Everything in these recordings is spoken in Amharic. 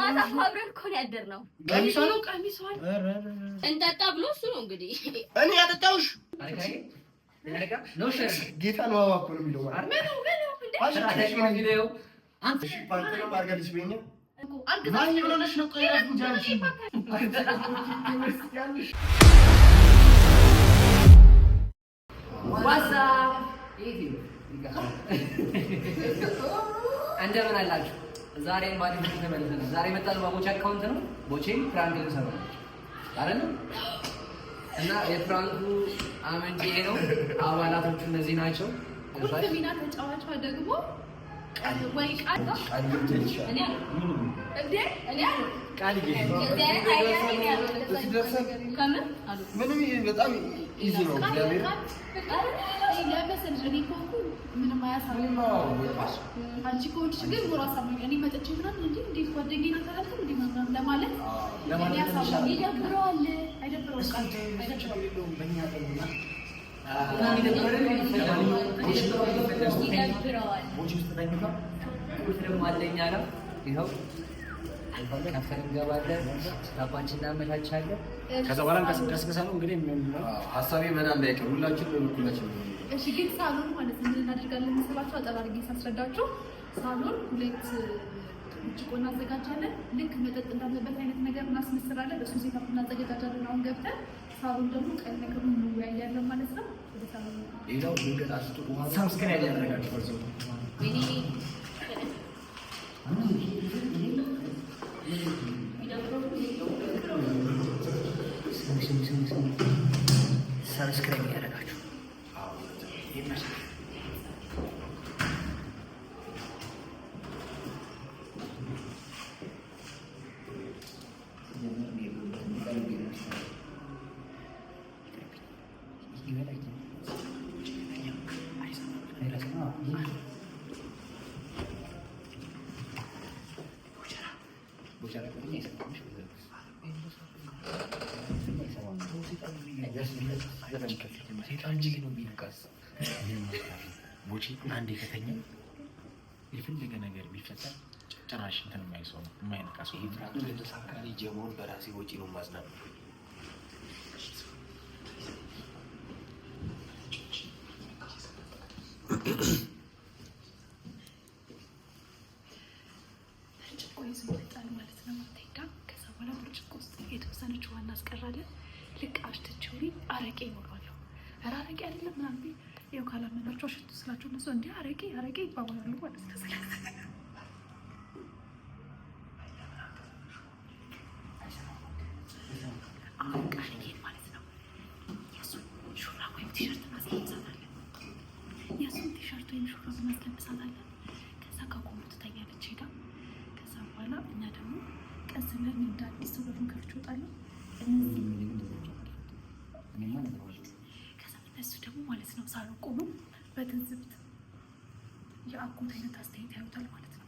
ማታ አብረን እኮ ነው ያደርነው። ቀሚሷ እንጠጣ ብሎ እሱ ነው እንግዲህ እኔ ያጠጣሁሽ ነው ጌታ ነው አዋኩ ነው የሚለው እንደምን አላችሁ? ዛሬ ባዲ ተመልሰናል። ዛሬ መጣል ባቦቻ አካውንት ነው ቦቼን ፍራንክ ልሰራ አይደል? እና የፍራንኩ አመንጪ ነው። አባላቶቹ እነዚህ ናቸው። ሚና ተጫዋቿ ደግሞ ወይ ቃል በጣም ኢዚ ነው። ምንም አያሳምንም። አንቺ ከሆንሽ ግን ሞራ ሳምኝ እኔ መጥቼ ምናምን እንዴ እንዴት ጓደኛዬ ናት አላልኩም እንዴ ምናምን ለማለት ያሳምናል። ይደብረዋል። አይደብረውም? ከዛ በኋላ እንቀስቀሳ ነው እንግዲህ ሀሳቤ በጣም እንዳይቀር ሁላችን በበኩላችን። እሺ ግን ሳሎን ማለት ምን እናደርጋለን መሰላችሁ? አጠር አድርጌ ሳስረዳችሁ ሳሎን 2 ብርጭቆ እናዘጋጃለን። ልክ መጠጥ እንዳለበት አይነት ነገር እናስመስላለን። እሱ ሴታፕ እናዘጋጃለን። አሁን ገብተን ሳሎን ደግሞ ቀን ነገር እንወያያለን ማለት ነው። ወደ ሳሎን ሌላው መንገድ አስጡ ሳብስክራይብ ያደረጋችሁ ወርዘው ሰብስክራይብ ያደረጋችሁ ቦቼ አንዴ ከተኛ የፈለገ ነገር ቢፈጠር ጭራሽ እንትን የማይሰው ነው የማይነቃ ሰው። ለተሳካሪ ጀሞን በራሴ ወጪ ነው ማዝናብ። ብርጭቆ ይዞ ይመጣል ማለት ነው። ማቴዳ ከዛ በኋላ ብርጭቆ ውስጥ የተወሰነች ውሃ እናስቀራለን። ልክ አሽትቼው አረቄ ይኖራለሁ። ኧረ አረቄ አይደለም ምናምን ያው ካላመናቸው ሽቱ ስላቸው እነሱ እንዲህ አረቄ ይባባላሉ ማለት ነው። አሁን ቃልዬን ማለት ነው የእሱን ሹራብ ወይም ቲሸርት እናስለብሳታለን። የእሱን ቲሸርት ወይም ሹራብ እናስለብሳታለን። ከዛ ከጎኑ ትተኛለች ሄዳ። ከዛ በኋላ እኛ ደግሞ ቀስ ብለን እንደ አዲስ ሰው በሩን ከፍቼ እወጣለሁ። እሱ ደግሞ ማለት ነው ሳሎን ቆሞ በትዝብት የአጎት አይነት አስተያየት ያዩታል ማለት ነው።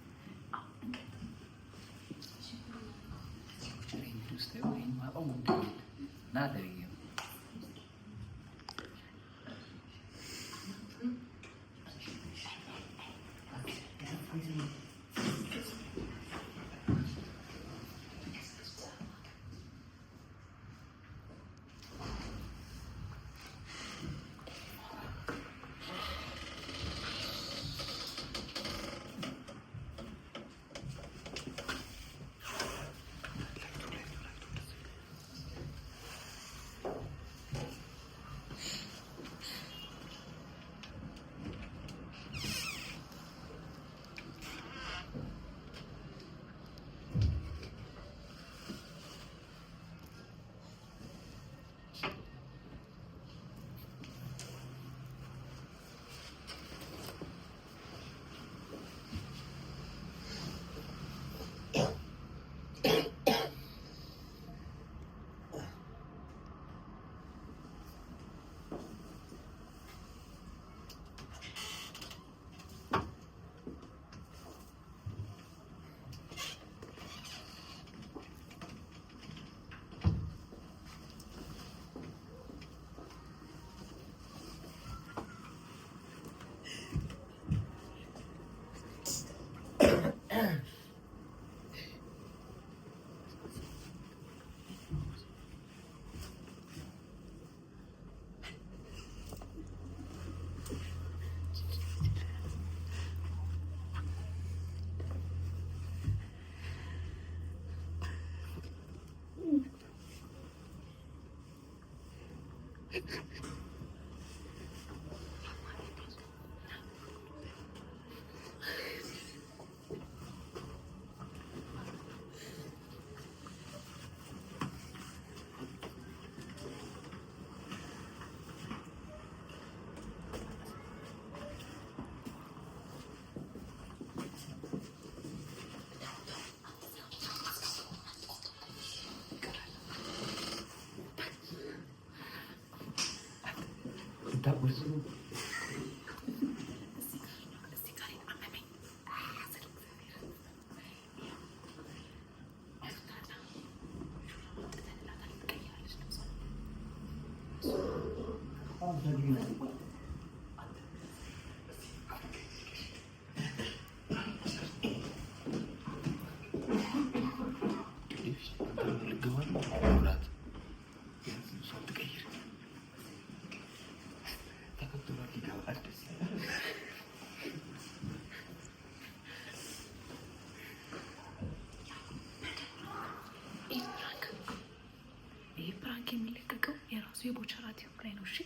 የሚለቀቀው የራሱ የቦቸራት ላይ ነው። እሺ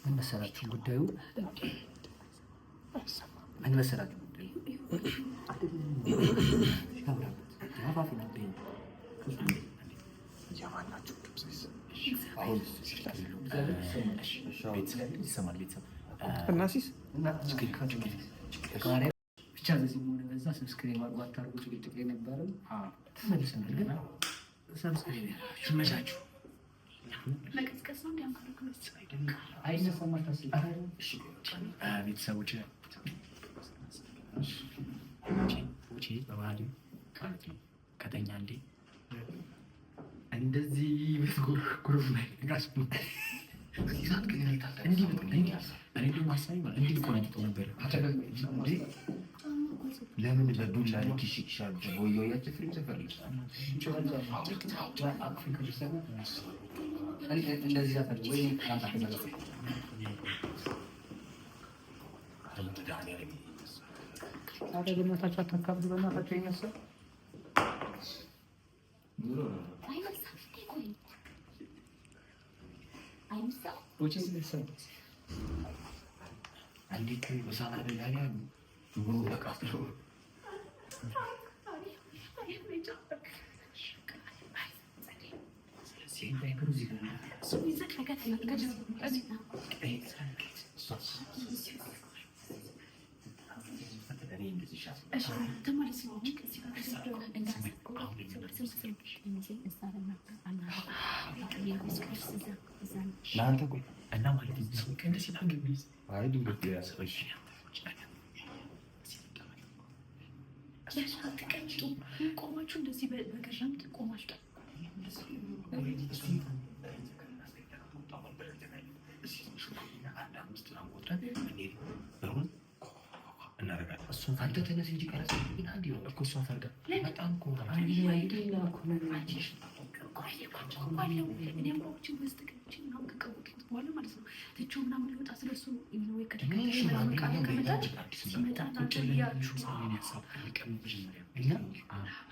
ምን መሰላችሁ ጉዳዩ? ምን መሰላችሁ ብቻ በዚህ ሆነ በዛ ሰብስክራይብ አድርጉ አታርጉ ጭቅጭቅ የነበረም ተመልሰናል። ግን ሰብስክራይብ ይመቻችሁ። ቤተሰቦች በባህሪ ከተኛ እንዴ እንደዚህ ጉሩብ ላይ ነበር። ለምን በዱላ ይሽሻል? ቦዮ ያጭፍሪ ዘፈርልሽ እንደዚህ አፈር ወይ ካንታ ከዘለፈ በእናታችሁ አታካብዱ። በእናታችሁ ይመስል አንዲት በሳና ደጋሪ አሉ በቃፍሎ ለአንተ ቆይ እና ማለት እንደዚህ ናገቢዝ አይ ድንገት ያሰበሽ ቆማችሁ እንደዚህ በገራምት ቆማችሁ አንተ ተነስ እንጂ ቀረጽ ግን አንድ ነው እኮ እሷ ፈርዳ በጣም እኮ በኋላ ማለት ነው ትቼው ምናምን ሊወጣ ስለሱ ወይ ከተከታተለ ምናምን ቃል ከመጣች ሲመጣ ታዲያችሁ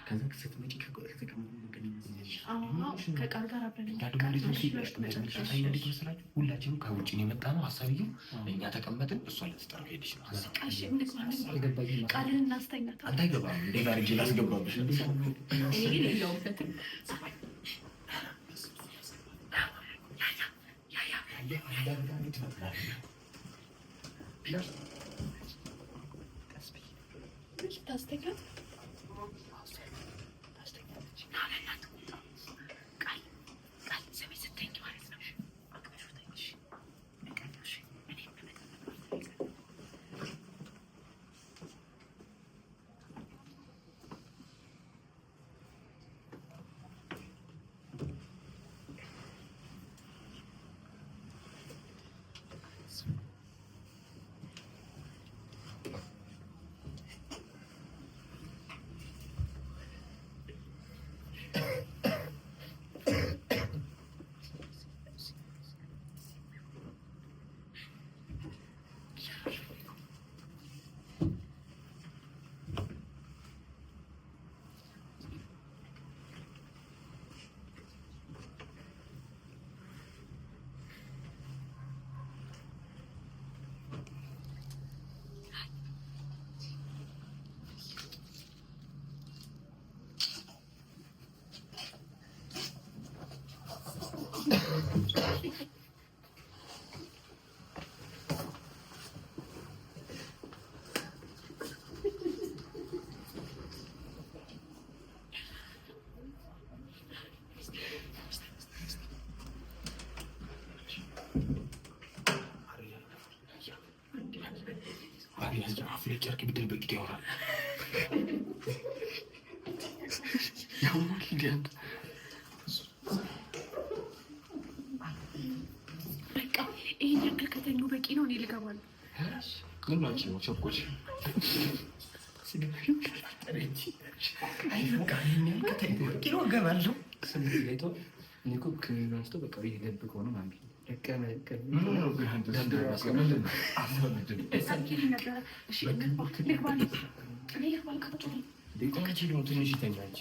ከዛ ስትመጪ ከቃል ጋር አብረን ሁላችንም ከውጭ ነው የመጣነው። ሀሳብዬው እኛ ተቀመጥን፣ እሷ ልትጠራው ሄደች ነው። ቃልን እናስተኛታ። አንተ አይገባም እንዴ ጋር እጄ ላስገባብሽ እኔ ግን የለውበትም። ታስተኛት ጨርቅ ብድል በቂት ያወራል። በቃ ይሄን ያክል ከተኙ በቂ ነው። እኔ ልገባለሁ። ምን ናቸው ቸኮች? ገባለሁ ትንሽ ይተኛች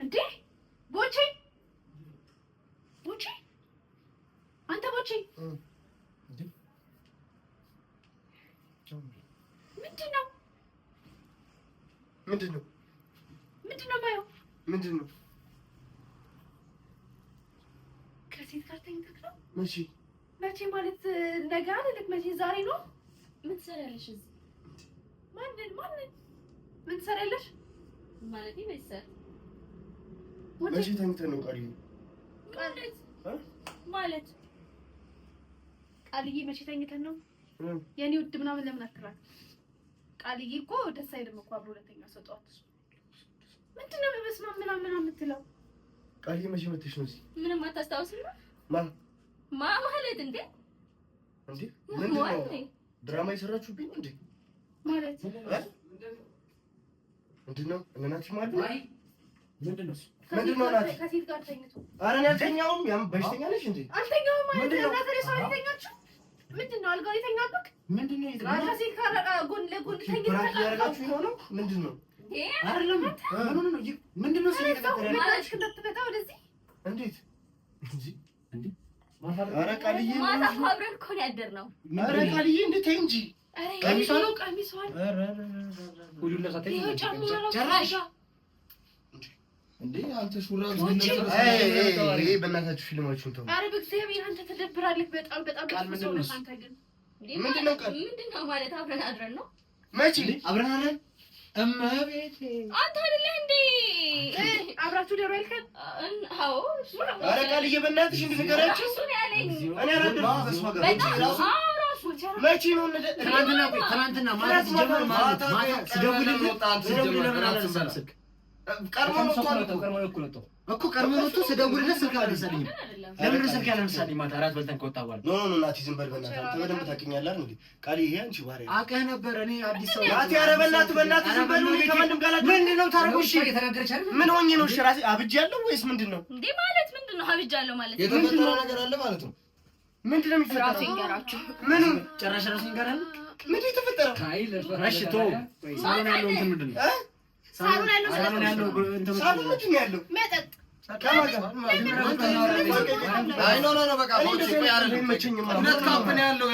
እንዴ ቦቼ ቦቼ አንተ ቦቼ ምንድነው ማየው? ምንድነው? ከሴት ጋር ተኝተህ ነው? መቼ ማለት ነገ አይደል? መቼ ዛሬ ነው? ምን ትሰሪያለሽ እዚህ? ማንን ምን ትሰሪያለሽ? ማለት ይመሰል መቼ ተኝተህ ነው? ማለት ቃልዬ መቼ ተኝተን ነው? የኔ ውድ ምናምን ለምን አትላት? ቃልዬ እኮ ደስ አይልም እኮ አብሮ ሁለተኛ ሰው ጠዋት ምንድነው በመስማት ምናምን የምትለው? ቃልዬ መቼ መተሽ ነው እዚህ? ምንም አታስታውስም? ማ ማለት እንዴ? ምንድነው ድራማ የሰራችሁብኝ እንዴ? ማለት ምንድነው? እናንተ ማለት ምንድነው? ናት? ከሴት ጋር ተኝቶ ኧረ እኔ አልተኛውም። ያም በሽተኛ ነሽ እንዴ? አልተኛውም ማለት እናንተ ሰው አይተኛችሁ? ምንድነው አልጋው የተኛበክ? ምንድነው ከሴት ጋር ጎን ለጎን ተኝቶ ያደርጋችሁ ነው? ምንድነው? አይደለም ምንድነው? እንደተፈታ ወደዚህ እንዴት እንዴ? ኧረ ቃልዬ ማታ አብረን እኮ ነው ያደርነው። ኧረ ቃልዬ እንዴት ተይ እንጂ ቀሚሷን ሁሉ ለሳተኝ ጭራሽ እንዴ አንተ ሹራብ በእናታችሁ ፊልማችሁን ተው። ኧረ በእግዚአብሔር አንተ ተደብራለህ። በጣም ሰው ነህ አንተ። ግን ምንድነው ቃል? ምንድነው ማለት አብረን አድረን ነው? መቼ አብረን አድረን? እመቤቴ አንተ አይደለህ እንዴ አብራችሁ ደሮ ያልከን? አዎ ኧረ ቃልዬ በእናትሽ እንድንገራችሁ እሱ ነው ያለኝ። እኔ አላደረኩም በእሷ ጋር መቼ ነው ትናንትና ማለት ጀመር ማለት ስደውልልህ ለምን አላነሳም ስልክ ቀድሞ እኮ ቀድሞ ወጥቶ ስደውልልህ ስልክ አልመሰለኝም። ለምን ስልክ ያላነሳልኝ? ማታ እራት በልተን ከወጣ በኋላ ኖ ናቲ ዝም በል በእናትህ። አንተ በደንብ ታውቂኛለህ እንዴ ቃልዬ? ይሄ አንቺ ባህሪ አውቀህ ነበር። እኔ አዲስ ሰው ናቲ። ኧረ በእናትህ ዝም በል። ከማንም ጋር ምንድን ነው ታደርገው? እሺ ምን ሆኜ ነው? እሺ ራሴ አብጃለሁ ወይስ ምንድን ነው እንዴ? ማለት ምንድን ነው አብጃለሁ ማለት? የተፈጠረ ነገር አለ ማለት ነው? ምንድን ነው የሚፈጠረው? ራሴ እንገራችሁ። ምን ጭራሽ ራሴ እንገራለን? ምንድን ነው የተፈጠረው? እሺ ተው። ሳሎን ያለው እንትን ምንድን ነው? ሳሎን ያለው እንትን ሳሎን ምንድን ነው ያለው? መጠጥ አይ ኖ በቃ ሁለት ካፕ ነው ያለው።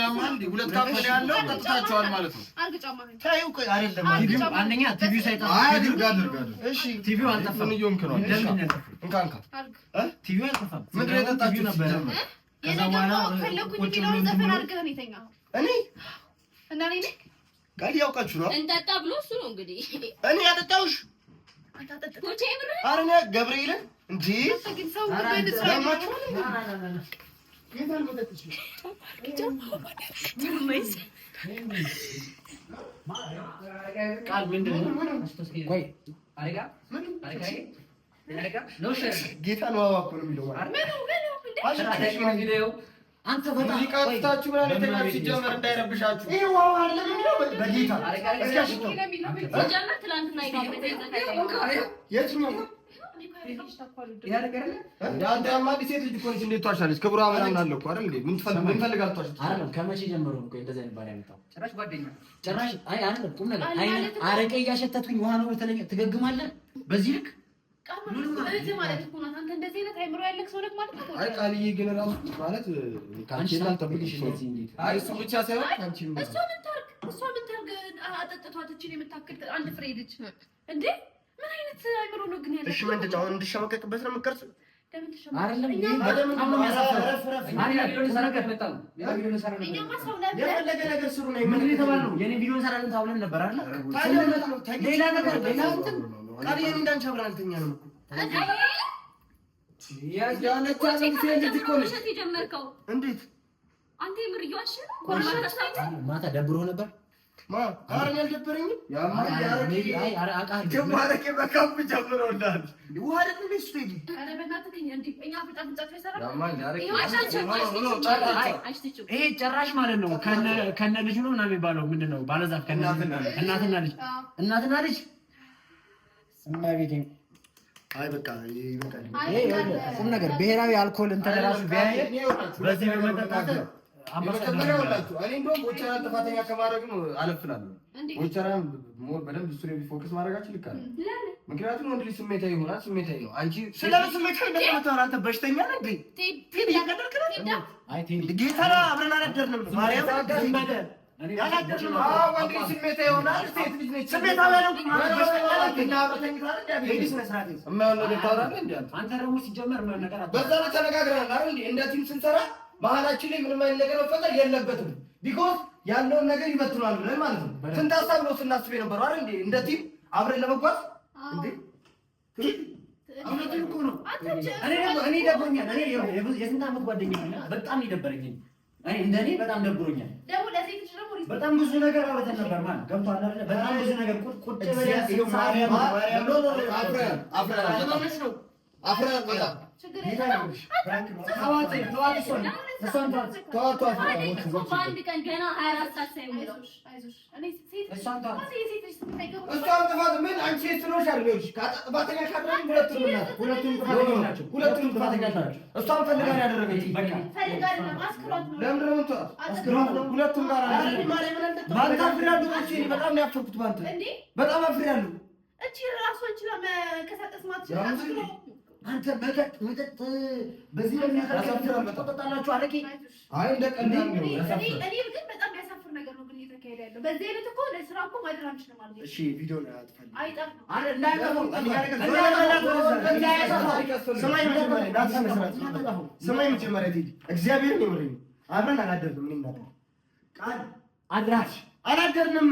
ሁለት ካፕ ነው ያለው። ጠጥታችኋል ማለት ነው። ታዩ ቆይ አይደለም። አንደኛ ቲቪው ሳይጠፋ አድርግ። እሺ ቲቪው አልጠፋም። እየሆንክ ነው። እንካ ቲቪው አልጠፋም። ምንድን ነው የጠጣችሁት ነበር? ከዛ በኋላ ቁጭ ብሎ ዘፈን አድርገህ ነው የተኛው። እኔ እና እኔ ቃል ያውቃችሁ ነው እንጠጣ ብሎ እሱ ነው እንግዲህ እኔ ያጠጣሁሽ። ኮቼ ብር ኧረ እኔ ገብርኤልን እንዴ ግን ሰው ቃል ምንድን ነው? ቆይ ጌታ ነው አዋቆ ነው የሚለው አንተ በጣም ሙዚቃታችሁ ምናምን የተናችሁ ሲጀመር እንዳይረብሻችሁ። ይሄ ዋው አለ ምን ነው በጌታ እስካሽቶ ሲጀመር ትላንትና የትኛው አንተ ያማዲ ሴት ልጅ እኮ ነች። እንዴት ትዋሻለች? ክብሯ ምናምን አለ እኮ አይደል እንዴ? ምን ፈልጋል ትዋሽ? አይደለም ከመቼ ጀምሮ ነው እንደዛ አይነት ባሪያ ያመጣው? ጭራሽ ጓደኛ ጭራሽ አይ አይደለም ቁም ነገር አይ አረቄ እያሸተትኩኝ ውሃ ነው በተለይ ትገግማለህ በዚህ ልክ ማለት እኮ ነው። አንተ እንደዚህ አይነት አይምሮ ያለክ ሰው ነህ ማለት ነው። አይ ቃልዬ ግን ራሱ ማለት ካንቺ ታልተብልሽ አይ እሱ ብቻ ሳይሆን ካንቺ እሷ ምን ታርግ አጠጥቷት እቺን የምታክል አንድ ፍሬ ልጅ እንዴ ምን አይነት አይምሮ ነው ግን ያለው? እሺ ምንድን ነው እንድሸመቀቅበት ነው የምትቀርጽ? አይደለም የፈለገ ነገር ስሩ ነው ምን የተባለው? የኔ ቪዲዮ እንሰራለን ተብለን ነበር አይደል? ሌላ ነገር ሌላ እንትን ቃልዬ እንዳንቺ አብረን አልተኛንም እኮ እንዴት አንተ የምር እየዋሸ ማታ ደብሮ ነበር። ኧረ እኔ አልደበረኝም። ማረቄ በካምፕ ጀምሮናል። ውሃ አይደለም እሱ ቴዲ። ኧረ በእናትህ እኛ ፍጣፍጣት ይሰራል። ይሄ ጭራሽ ማለት ነው ከነ ልጁ ነው ምናምን የሚባለው ምንድን ነው? ባለዛፍ እናትና ልጅ እና ቤቴ አይ በቃ ይበቃል። ቁም ነገር ብሔራዊ አልኮል እንትን እራሱ ቢያየ በዚህ በመጠጣት አምባሳደርላችሁ እኔ እንደውም ቦቸራን ጥፋተኛ ከማድረግ ነው አለፍላለሁ። ቦቸራን በደንብ እሱ ላይ ቢፎከስ ማድረጋችሁ ልክ አለ። ምክንያቱም ወንድ ልጅ ስሜታዊ ይሆናል። ስሜታዊ ነው። አንቺ ስለምን ስሜታዊ እንደምታወራ አንተ በሽተኛ ነህ እንዴ? ቴዲ ያቀደርክ ነው? አይ ቴዲ ጌታ አብረን አላደርንም። ማርያም ገመደ ወንድ ልጅ ስሜታዊ ይሆናል። ሴት ልጅ ነች ስሜታዊ ነው። አንተ ደግሞ ሲጀመር ነገር በዛ ነው ተነጋግረናል አይደል እንዴ? እንደ ቲም ስንሰራ ባህላችን ላይ ምንም አይነት ነገር መፈጠር የለበትም። ቢኮዝ ያለውን ነገር ይበትናል ብለን ማለት ነው። ስንት ሀሳብ ነው ስናስብ የነበረው አይደል እንዴ? እንደ ቲም አብረን ለመጓዝ እንዴ አሁን እኮ ነው። እኔ ደብሮኛል። እኔ የስንት ዓመት ጓደኛ ነኝ። በጣም ይደበረኝ። እኔ እንደኔ በጣም ደብሮኛል። ደግሞ ለሴት ልጅ ደግሞ በጣም ብዙ ነገር አውርተን ነበር ማለት ገብቶሃል አይደል? በጣም ብዙ ነገር ቁጭ ብለን ማርያም አፍራ በአንድ ቀን ገና 24 ሰዓት ሳይሞላው እሷም ጥፋት ምን አንቺ ሴት ስለሆንሽ አይደለሽ። ጥፋተኛ ካደረግን ሁለቱንም ጥፋተኛ ናቸው። እሷም ፈልጋ ነው ያደረገችው። በቃ ለምንድን ነው የምትዋት? ሁለቱም ጋር በአንተ አፍሬያለሁ። በጣም ነው ያፈርኩት በአንተ በጣም አፍሬያለሁ። እቺ ራሷን ችላ መንቀሳቀስ ማትችል አንተ መጠጥ በዚህ ለሚያጠጣላችሁ አረቄ አይ እንደቀልድ ነው። እኔ ግን በጣም ያሳፍር ነገር ነው ግን እየተካሄደ ያለው። በዚህ አይነት እኮ ለስራ እኮ ማድረግ አንችልም ማለት ነው። እሺ ቪዲዮ ላይ አጥፋለሁ። አይጣፍ አረ እንዳይጠፋው ሰማይ መጀመሪያ ቴዲ እግዚአብሔር ነው። አብረን አላደርግም። ምን እንዳለ ቃል አድራሽ አላደርንም።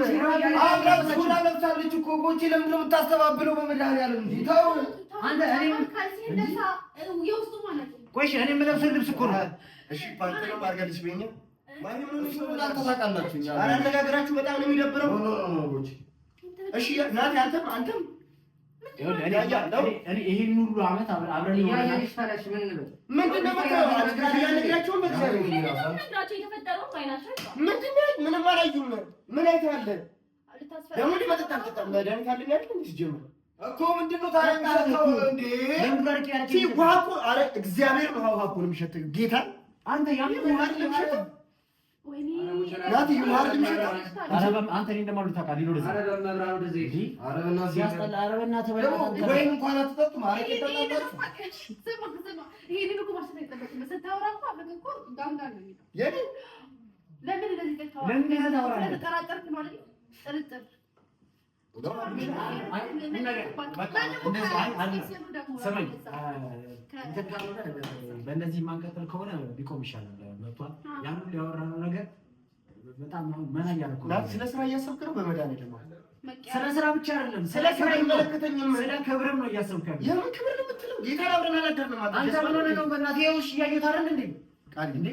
አብራብ ሱራ ለብሳለች እኮ ቦቼ ለምንድን ነው የምታስተባብለው? በመድኃኒዓለም እንጂ ተው አንተ እኔ ቆይ እኔ የምለብሰው ልብስ እኮ ነው። እሺ ፓንት ነው አድርጋለች በኛ ማንም ነው እሱ ብላ ተሳቃላችሁ። አነጋገራችሁ በጣም ነው የሚደብረው። ቦቼ እሺ ናቲ አንተም እኔ ይሄን ሁሉ ዓመት አብረን ያያሽ ታላሽ ምን እንበል ምንድን ነው መከራው? አነጋገራችሁን በእግዚአብሔር ምንም አላዩም። ምን አይተሃል ደግሞ? መጠጥ አልጠጣም መድኃኒት አለኝ አይደል? እንዴ ሲጀምር እኮ ምንድን ነው ታረቃቸው እንዴ? ውሃ እኮ ኧረ እግዚአብሔር ነው ውሃ እኮ ነው የሚሸተው። ጌታ አንተ ያም ውሃ አይደለም የሚሸተው ናቲ ውሃ አይደለም የሚሸተው። አንተ እኔ እንደማሉ ታውቃለህ። ይኖር እዚህ አረ በመብራው እንደዚህ አረ በእናትህ ሲያስጠላ። አረ በእናትህ ተበላታ ወይም እንኳን አትጠጡም። አረ ተጠጣጣችሁ ይሄንን እኮ ማስተካከል የለበትም። ስታወራ እኮ አብረን እኮ ጋንጋን ነው የሚለው የኔ ለምን እንደዚህ ተታወራ? ለምን እንደዚህ ታወራ? ተጠራጠርክ ማለት ነው። ጥርጥር በእነዚህ የማንቀጥል ከሆነ ቢቆም ይሻላል። መጥቷል ያን ሁሉ ያወራነው ነገር በጣም መና እያደረኩ ነው። ስለ ስራ እያሰብክ ነው? በመድኃኒዓለም ስለ ስራ ብቻ አይደለም፣ ስለ ስራ አይመለከተኝም። ስለ ክብርም ነው እያሰብክ ያለው። የምን ክብር ነው የምትለው? ጌታ አብረን አላደርንም ማለት አንተ ምን ሆነህ ነው? በእናትህ ይኸው እሺ እያየሁት አይደል እንዴ? ቃል እንዴ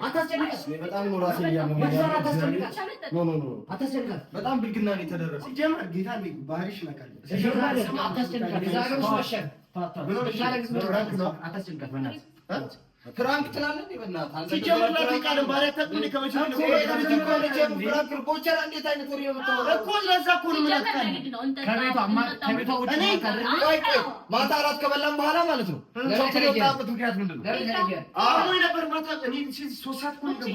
አታስጨንቀስ። በጣም ነው ራሴ እያመመኝ አታስጨንቀስ። በጣም ብልግና ነው የተደረገው። ሲጀመር ጌታ እንዴ ባህሪሽ ነካል። አታስጨንቀስ። ፍራንክ ትላለህ እንዴ? በእናትህ ሲጀመር ላይ ቃል ባሪያ ተጥቶ ከመቼ ነው ፍራንክ ቦቸራ እንዴት አይነት ወሬ የምታወራው እኮ? ለዛ እኮ ነው የምናካል ከቤቷ ውጭ ቆይ ማታ እራት ከበላን በኋላ ማለት ነው። ለወጣበት ምክንያት ምንድን ነው? አሁን ነበር ማታ እኔ 3 ሰዓት እኮ ነው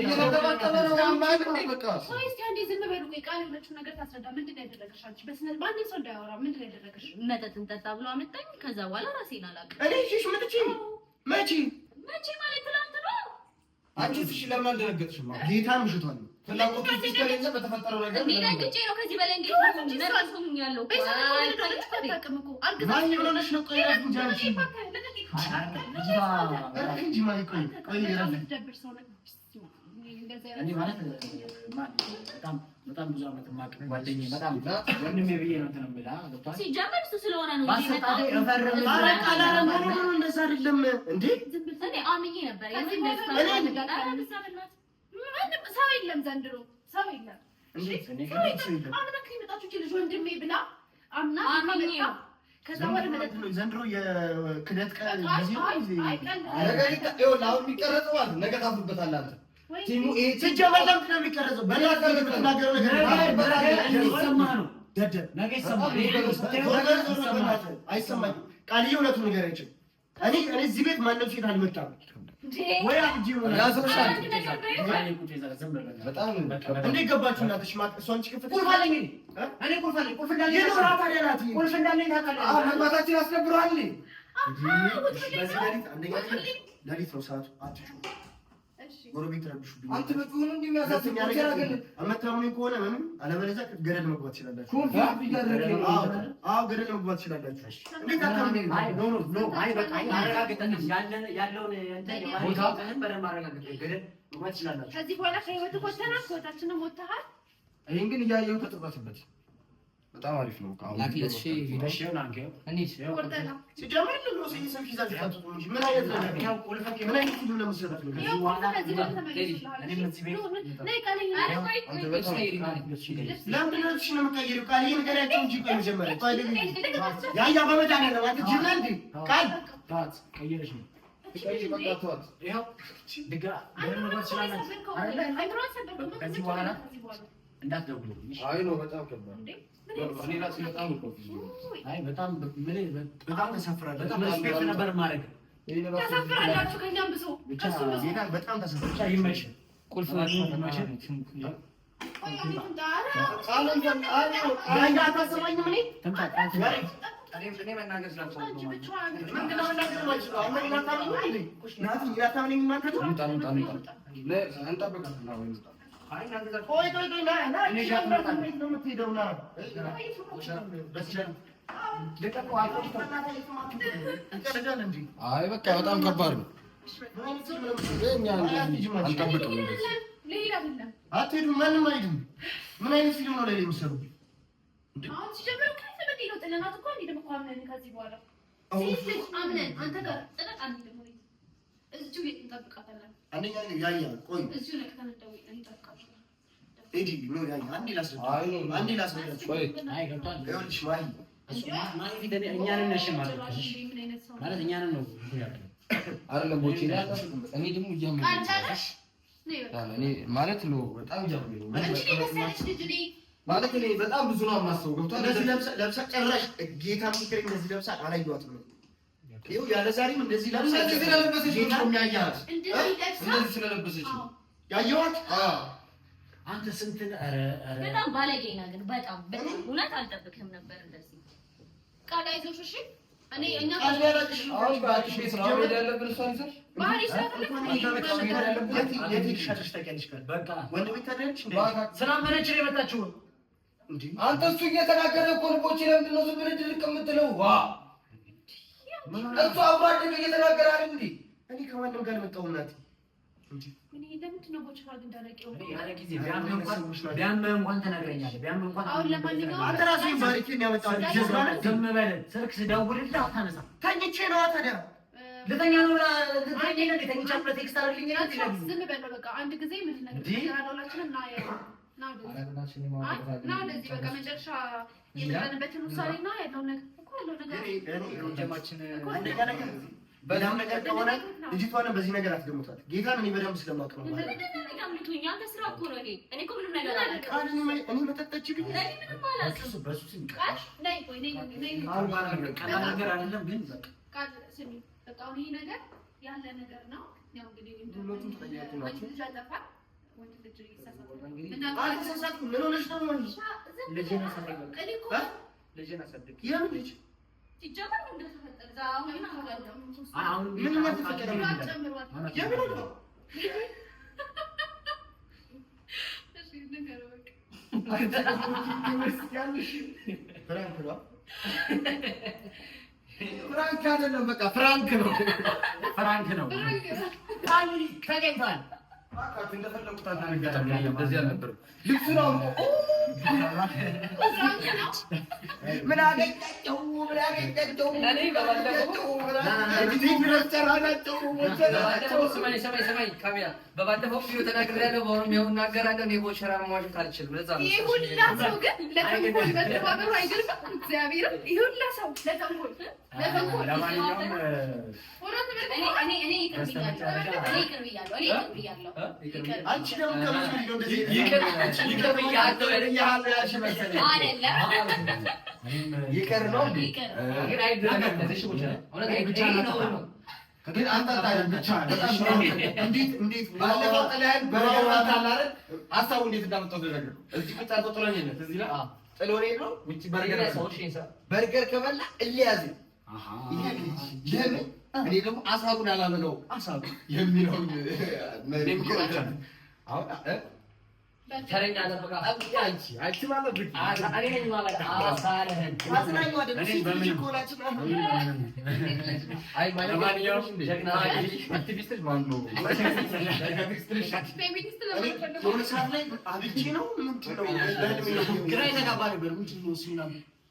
እየተባጠበ ነው ማለት ነው። በቃ እስኪ አንዴ ዝም በሉ። ቆይ ቃል የሆነችው ነገር ታስረዳ። ምንድን ነው ያደረገሽ አንቺ? በስነ ማንም ሰው እንዳያወራ ምንድን ነው ያደረገሽ? መጠጥ እንጠጣ ብሎ አመጣኝ። ከዛ በኋላ ራሴን አላውቅም። እኔ እሺ መቼ ማለት ትላንት ነው። አንቺ እሺ ለምን አልደነገጥሽም? ጌታ ምሽቷል ፍላጎቱ ሲስተለኝ በተፈጠረው ነገር እንዴ ደግጬ ነው። ከዚህ በላይ እንዴት ነው ነራሱኝ ያለው? ማን ይሆነሽ ነው? ቆይ ራሱ ጃንቺ እንጂ ማለት ቆይ እኔ ማለት በጣም ብዙ ዓመት ማቅ ጓደኛዬ በጣም ወንድሜ ብዬ ነው እንትን የምልህ ገብቶሃል? ሲጀመር እሱ ስለሆነ ነው እንደዛ አይደለም እንዴ? እኔ አምኜ ነበር። ሰው የለም ዘንድሮ ሰው የለም። ወንድሜ ብላ አምና አምኜ ነው። ከዛ ወደ መጠጥ ነው ዘንድሮ የክደት ቀን ጊዜ ነው። አሁን የሚቀረጸው አለ ነገ ታፍሩበታለህ አንተ ቲሙ ይሄ ሲጀመር ለምንድን ነው የሚቀረጸው? በእናትህ የምትናገረው ነገር ነው። ደደብ ነገ ይሰማል። አይሰማኝም። ቃልዬ እውነቱን ንገረኝ። እኔ እዚህ ቤት ማንም ሴት አልመጣም ወይ አንጂ ያዘውሻል። በጣም እንዴት ገባችሁ? እናትሽ እሷን ጭቅፍት ቁልፍ አለኝ እኔ ቁልፍ አለኝ። ቁልፍ እንዳለኝ ታውቃለህ? ቁልፍ እንዳለኝ ታውቃለህ? መግባታችን አስነብረዋል እንዴ? አንደኛ ሌሊት ነው ሰዓቱ። አትጩ ጎረቤት ረብሹብኝ። አንተ በጥሁን እንደሚያሳስብ ያረጋግጥ አመታሙኝ ከሆነ ምንም አለበለዚያ ገደል መግባት ትችላላችሁ። ኮንፊደንስ ይደረግ። አዎ ገደል መግባት ትችላላችሁ። እንዴት አታምነኝ? አይ ኖ አይ በቃ አረጋግጠን ያለውን ቦታውን በደንብ አረጋግጠን ገደል መግባት ትችላላችሁ። ከዚህ በኋላ ከህይወት ወተና ከህይወታችንም ወተሃል። ይሄን ግን እያየሁ ተጥፋትበት በጣም አሪፍ ነው። አሁን ላኪለሽ ቪዲዮ ነው አንከው እንዴ ቆርጠና ሲጀመር ነው ሰልፍ ይዛችሁ ታጥጡ እንጂ ምን አይነት ነው? ምን አይነት ቪዲዮ ለመስራት ነው? ይሄው በኋላ ከዚህ በኋላ ተመልሰናል። ነይ ቃልዬ ለምን ነው እሺ ነው የምትቀይሪው? ቃልዬ ንገሪያቸው እንጂ ቆይ መጀመሪያ ያያ በመድኃኒዓለም አንተ ጅብና እንዴ ቃል ታት ቀየረሽ ነው ቀይሽ በቃ ተዋት። ይሄው ድጋ ምን ነው ስላላችሁ አይደለ? ከዚህ በኋላ እንዳትደውሉልኝ። አይ ነው በጣም ከባድ እንዴ እኔ ራሴ በጣም አይ በጣም በጣም ተሰፍራለሁ። በጣም ስፔስ ነበር ማድረግ ተሰፍራላችሁ። ከኛም ብሶ ብቻ ዜና በጣም ተሰፍራ ብቻ ይመሽ ቁልፍ ይመሽ እኔ መናገር ስላልቻልኩ አይ በቃ በጣም ከባድ ነው። እኛ አንጠብቅም። ልሄድ አይደለም። አትሄዱም፣ ማንም አይሄድም። ምን አይነት ፊልም ነው ላይ የምትሰሩት? አሁን ሲጀምር ከዚህ ነው ጥለናት እኮ እንዴ ደግሞ አምነን ከዚህ በኋላ ሴት ልጅ አምነን አንተ ጋር ጥለቅ አንዴ ደግሞ እዚሁ እንጠብቃታለን። አንደኛ ነው ያያ ቆይ እዚሁ ነቅተን እንደውይ እንጠብቃታለን። ኤዲ ነው ያያ አንዴ ላስረዳችሁ ቆይ አይ ገብቷል። ይኸውልሽ ማይ ፊደል እኛንን ነሽ ማለት እኛንን ነው አይደለም ቦቼ እኔ ደግሞ እያመንኩ እኔ ማለት ነው በጣም ጀምሩ ማለት እኔ በጣም ብዙ ነው የማስበው። ገብቷል። እንደዚህ ለብሳ ጨራሽ ጌታ ምክር እንደዚህ ለብሳ አላየኋትም። ይኸው ያለ ዛሬም እንደዚህ ለብሳ ስለለበሰች ጌታ የሚያያት እንደዚህ ስለለበሰች ያየኋት። አንተ ስንት በጣም ባለጌ ነህ ግን በጣም እውነት አልጠብቅህም ነበር እንደዚህ ቃል አይዞሽ። እሺ እኔ እኛ አልያለሽ አሁን ባትሽ ቤት ነው ያለብን እሷን ይዘሽ ባህሪ ስለፈለክ በቃ ወንድ ቤት ታደርሽ እንዴ ስላመነች ነው የመጣችው እንዴ? አንተ እሱ እየተናገረ እኮ ነው። ቦቼ ለምንድን ነው ዝም ብለህ ድርቅ የምትለው? ዋ እሱ አብራድ እየተናገረ አይደል እንዴ? እኔ ከማንም ጋር መጣሁ እናቴ እንዴ እኔ ለምንድን ነው ቦቼ ጋር እንዳረቀው ያለ ጊዜ ቢያምህ እንኳን ተናግረኛለህ። ቢያምህ እንኳን አሁን ለማንኛውም አንተ ራስህ ባሪኬን ያመጣው ጀዝባን ዝም በል። ስልክ ስደውልልህ አታነሳም። ተኝቼ ነው ታዲያ ለተኛ ነው ለተኛ ቴክስት አድርግልኝ ይላል። ዝም በል በቃ አንድ ጊዜ ምን ነገር ያላላችንም ና እንደዚህ በቃ መጨረሻ የመጣንበትን ውሳኔና ያለው ነገር እኮ ያለው ነገር ጀማችን በጣም ነገር ከሆነ ልጅቷን በዚህ ነገር አትገሙታት። ጌታን እኔ በደንብ ስለማውቅ ነው ማለት ነው። አንተ ስራ እኮ ነው። እኔ እኮ ምንም ነገር አላውቅም። እኔ መጠጣች ግን እኔ ምንም አላውቅም። በሱ ሲንቀር ነይ ቆይ ነይ ቀላል ነገር አይደለም ግን በቃ ቃል ስሚ በቃ ይሄ ነገር ያለ ነገር ነው። ያው እንግዲህ ሁለቱም ተጠያቂ ናቸው። ልጅ አጠፋ ወንድ ልጅ ይሳሳታል እና አንተ ተሳሳትኩ ምን ሆነሽ ነው ማለት ልጅን አሳደግ እኔ እኮ ልጅን አሳደግ የምን ልጅ ሲጀመር እንደተፈጠረ ዛው ምን አሁን ምን ማለት ተፈጠረ የምን ነው እሺ ነገር በቃ ፍራንክ አይደለም፣ በቃ ፍራንክ ነው። ፍራንክ ነው። ተገኝቷል። አካት እንደፈለኩት አታነጋታም። እንደዚህ አልነበረም። ልብሱ ነው ምን አገኘው ምን አገኘው እኔ ሰማይ ካሚያ በባለፈው ቪዲዮ ተናግሬያለሁ። በሆነም ይኸው እናገራለሁ። የቦቸራ መዋሸት አልችልም። ለዛ ነው ይሄ ሁላ ሰው ግን ለተንኮል በተባበሩ አይገርምም። እግዚአብሔር ይሄ ሁላ ሰው ለተንኮል ለማንኛውም እኔ ይቅር ብያለሁ። አንቺ ደግሞ ከምን ቪዲዮ እንደዚህ ይቅር ብያለሁ ያልሽ መሰለኝ ይቅር ነው ግን አይደለም ለዚህ ቦቸራ እውነት አይደለም። ግን አንተ ታዲያ ብቻ በጣም እንዴት ባለፈው ጥለን በረዋታ አይደል ሐሳቡ እንዴት እንዳመጣው ተነገር እዚህ ቁጭ አርቆ ጥሎኝ ነው እዚህ ላይ ጥሎኝ ነው ውጪ በርገር ከበላ እያያዝ ለምን እኔ ደግሞ አሳቡን አላመነው አሳቡ የሚለው አሁን ተረኛ ተበቃ አንቺ ማለት እኔ ነኝ ማለት አሳለህን አስናኝ ወደ ሲጂ ኮላችን አይ ማንኛውም ጀግና አክቲቪስቶች ማን ነው ፌሚኒስት የሆነ ሰዓት ላይ አብቼ ነው ምንድን ነው ግራ የተጋባ ነበር። ምንድን ነው ሲና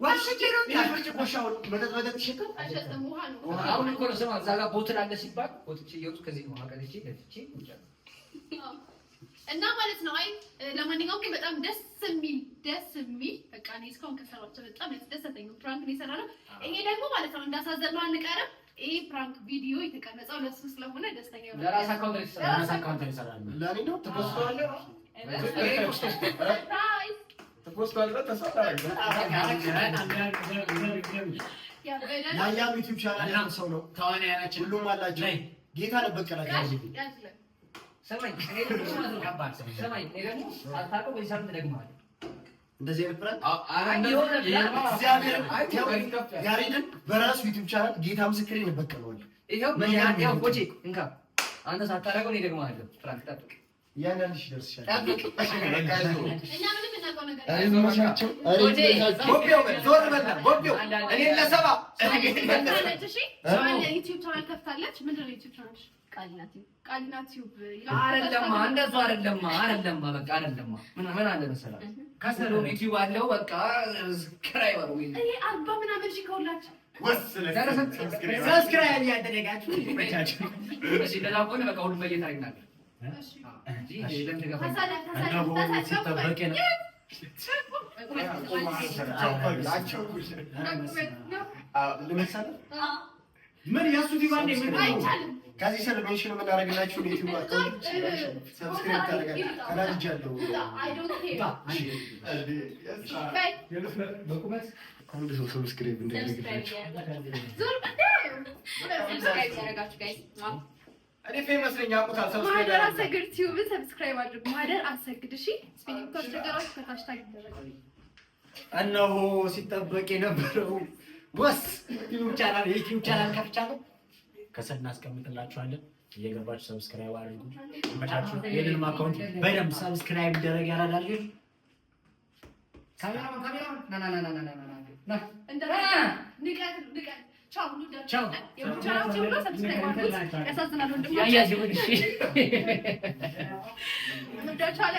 ዋሽቼ ነው ያፈጭ ቆሻው መጠጥ ይሸጣል አይሸጥም ውሃ ነው። አሁን እኮ ነው ስማ እዛ ጋር ቦትል አለ ሲባል ቦትቼ እየወጡ ከዚህ ነው አቀልቼ ለፍቼ ይቻላል እና ማለት ነው። አይ ለማንኛውም ግን በጣም ደስ የሚል በቃ እኔ እስካሁን ከሰራሁት በጣም ያስደሰተኝ ፕራንክ ነው የሰራነው። ይሄ ደግሞ ማለት ነው እንዳሳዘነው አንቀርም። ይሄ ፕራንክ ቪዲዮ የተቀረጸው ለሱ ስለሆነ ደስተኛ ነው። ለራስ አካውንት ይሰራል ለኔ ነው ተቆስቷል። ያያ ዩቲዩብ ቻናል ያለው ሰው ነው። ተዋናያችን ሁሉም አላቸው። ጌታ ነበቀላቸው ሰማይ እኔ ደግሞ አታውቀው ወይ ሳምንት ደግማለሁ እንደዚህ አይነት ፕራንክ እግዚአብሔር ያሬድን በራሱ ዩቲዩብ ቻናል ጌታ ምስክሬ ነበቀለዋል። ይሄው ቦቼ እንካ አንተ ሳታረገው እኔ ደግማለሁ። ፕራንክ ጠብቅ ያንዳንድሽ ይደርስሻል። ጠብቅ እኛ ምንም እናውቀው ነገር እኔ ለሰባ ዩቲዩብ ቻናል ከፍታለች። ምንድን ነው ዩቲዩብ ቻናል? ቃሊና ቲዩብ አይደለማ እንደሱ አይደለማ በቃ አይደለማ ምን አለ መሰለህ ከሰሎን ዩቲዩብ አለው በቃ ስክራይብ አድርጉ እኔ 40 ምናምን ሺህ ከሁላችሁ ሰብስክራይብ ያደረጋችሁ ይመቻችሁ እሺ ለዛ ቆነ በቃ ሁሉ በየተራ ይናገር እሺ እሺ ለምን ምን ያሱ ዲቫን ነው አይቻልም ከዚህ ሰለሜንሽን የምናደርግላችሁ ዩቲዩብ አካውንት ሰብስክራይብ ታደርጋለህ ካላጅጃለሁ አይ ዶንት ኬር በቁመት አንድ ሰው ሰብስክራይብ እንዳደርግላችሁ ዞር ሰብስክራይብ ያደረጋችሁ ጋይስ እኔ ፌመስ ነኝ አውቁታል ሰብስክራይብ ማህደር አሰግድ ቲዩብ ሰብስክራይብ አድርጉ ማህደር አሰግድ እሺ ስፔሊንግ ታስቸገራችሁ ከታሽታግ ይደረጋል እነሆ ሲጠበቅ የነበረው ወስ ዩቲዩብ ቻናል ከፍቻለሁ ከስር እናስቀምጥላችኋለን እየገባችሁ ሰብስክራይብ አድርጉ ይመቻችሁ የድልም አካውንት በደንብ ሰብስክራይብ ይደረግ ያራዳል ካሜራ ና እንደ ንቀት ቻው የቡቻራችሁ ብሎ ሰብስክራይብ አድርጉ ያሳዝናል ወንድም ያያጅ ወንሽ ምዳቻለ